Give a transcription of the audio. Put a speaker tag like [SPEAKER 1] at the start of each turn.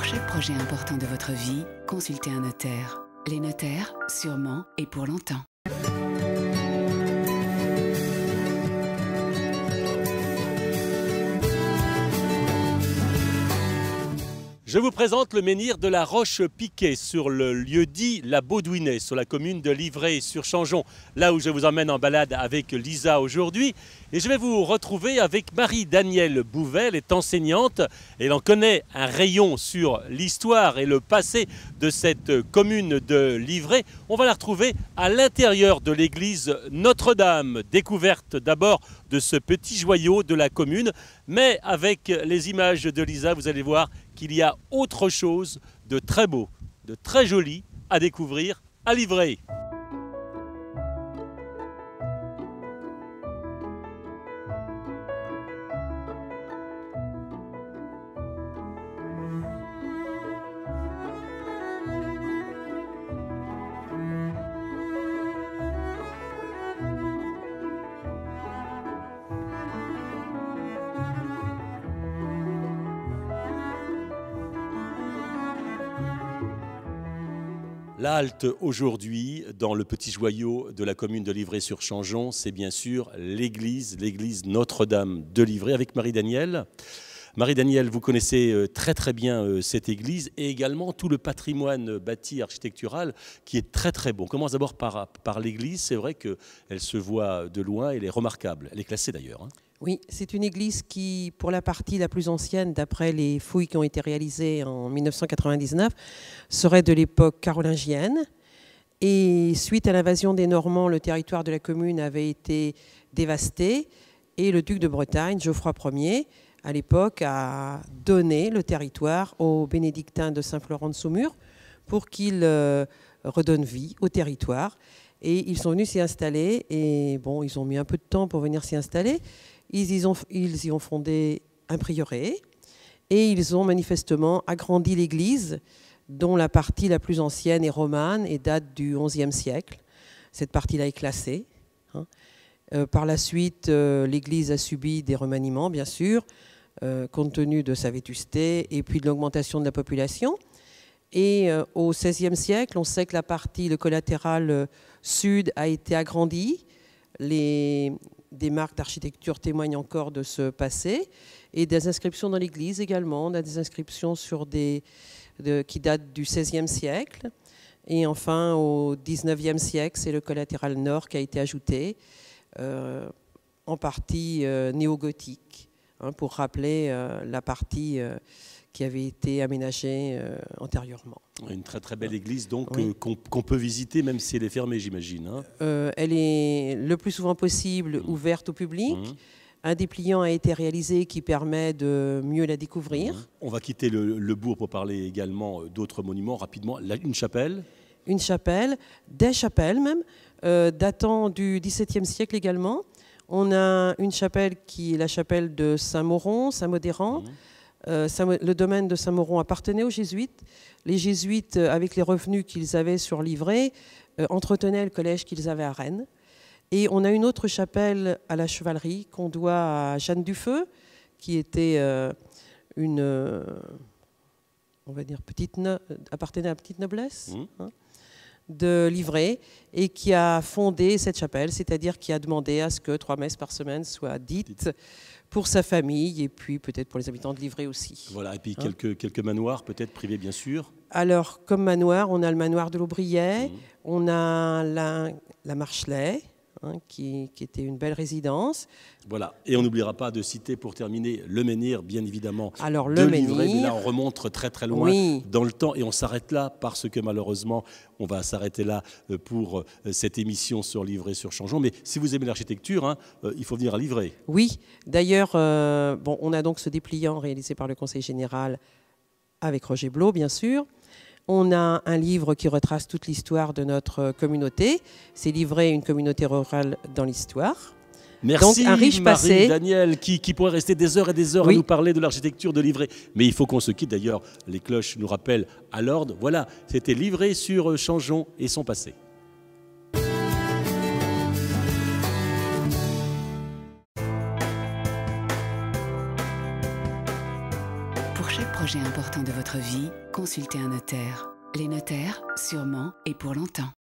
[SPEAKER 1] chaque projet important de votre vie, consultez un notaire. Les notaires, sûrement et pour longtemps.
[SPEAKER 2] Je vous présente le menhir de la Roche-Piquet sur le lieu-dit La Baudouinée, sur la commune de Livray-sur-Changeon, là où je vous emmène en balade avec Lisa aujourd'hui. Et je vais vous retrouver avec Marie-Danielle Bouvet, elle est enseignante. Elle en connaît un rayon sur l'histoire et le passé de cette commune de Livray. On va la retrouver à l'intérieur de l'église Notre-Dame, découverte d'abord de ce petit joyau de la commune. Mais avec les images de Lisa, vous allez voir qu'il y a autre chose de très beau, de très joli à découvrir à Livray. La halte aujourd'hui, dans le petit joyau de la commune de Livray-sur-Changeon, c'est bien sûr l'église Notre-Dame de Livray avec Marie-Danielle. Marie-Danielle, vous connaissez très très bien cette église et également tout le patrimoine bâti architectural qui est très très beau. On commence d'abord par l'église, c'est vrai qu'elle se voit de loin, elle est remarquable, elle est classée d'ailleurs, hein.
[SPEAKER 3] Oui, c'est une église qui, pour la partie la plus ancienne, d'après les fouilles qui ont été réalisées en 1999, serait de l'époque carolingienne. Et suite à l'invasion des Normands, le territoire de la commune avait été dévasté et le duc de Bretagne, Geoffroy Ier, à l'époque, a donné le territoire aux bénédictins de Saint-Florent de Saumur pour qu'ils redonnent vie au territoire. Et ils sont venus s'y installer et bon, ils ont mis un peu de temps pour venir s'y installer. Ils y ont fondé un prieuré et ils ont manifestement agrandi l'église, dont la partie la plus ancienne est romane et date du XIe siècle. Cette partie-là est classée. Par la suite, l'église a subi des remaniements, bien sûr, compte tenu de sa vétusté et puis de l'augmentation de la population. Et au XVIe siècle, on sait que le collatéral sud a été agrandi. Des marques d'architecture témoignent encore de ce passé et des inscriptions dans l'église également. On a des inscriptions qui datent du XVIe siècle. Et enfin, au XIXe siècle, c'est le collatéral nord qui a été ajouté, en partie néo-gothique, pour rappeler la partie qui avait été aménagée antérieurement.
[SPEAKER 2] Une très très belle église donc
[SPEAKER 3] oui.
[SPEAKER 2] qu'on peut visiter même si elle est fermée, j'imagine, hein.
[SPEAKER 3] Elle est le plus souvent possible ouverte au public. Un dépliant a été réalisé qui permet de mieux la découvrir.
[SPEAKER 2] On va quitter le bourg pour parler également d'autres monuments rapidement. Une chapelle.
[SPEAKER 3] Une chapelle, des chapelles même, datant du XVIIe siècle également. On a une chapelle qui est la chapelle de Saint-Mauron, Saint-Modérant. Le domaine de Saint-Mauron appartenait aux jésuites. Les jésuites, avec les revenus qu'ils avaient sur Livray, entretenaient le collège qu'ils avaient à Rennes. Et on a une autre chapelle à la chevalerie qu'on doit à Jeanne Dufeu, qui était on va dire appartenait à la petite noblesse de Livray et qui a fondé cette chapelle, c'est-à-dire qui a demandé à ce que 3 messes par semaine soient dites pour sa famille et puis peut-être pour les habitants de Livray aussi.
[SPEAKER 2] Voilà, et puis quelques manoirs peut-être privés bien sûr.
[SPEAKER 3] Alors comme manoir, on a le manoir de l'Aubriet, on a la Marchelet, qui était une belle résidence.
[SPEAKER 2] Voilà, et on n'oubliera pas de citer pour terminer le menhir, bien évidemment.
[SPEAKER 3] Alors
[SPEAKER 2] de
[SPEAKER 3] le
[SPEAKER 2] Livray,
[SPEAKER 3] menhir,
[SPEAKER 2] mais là on remonte très très loin dans le temps et on s'arrête là parce que malheureusement on va s'arrêter là pour cette émission sur Livray-sur-Changeon. Mais si vous aimez l'architecture, il faut venir à Livray.
[SPEAKER 3] Oui, d'ailleurs, on a donc ce dépliant réalisé par le Conseil général avec Roger Blot, bien sûr. On a un livre qui retrace toute l'histoire de notre communauté. C'est Livray, une communauté rurale dans l'histoire.
[SPEAKER 2] Merci
[SPEAKER 3] donc, un riche passé.
[SPEAKER 2] Marie-Danielle qui pourrait rester des heures et des heures à nous parler de l'architecture de Livray. Mais il faut qu'on se quitte d'ailleurs. Les cloches nous rappellent à l'ordre. Voilà, c'était Livray-sur-Changeon et son passé.
[SPEAKER 1] Pour Pour chaque projet important de votre vie, consultez un notaire. Les notaires, sûrement et pour longtemps.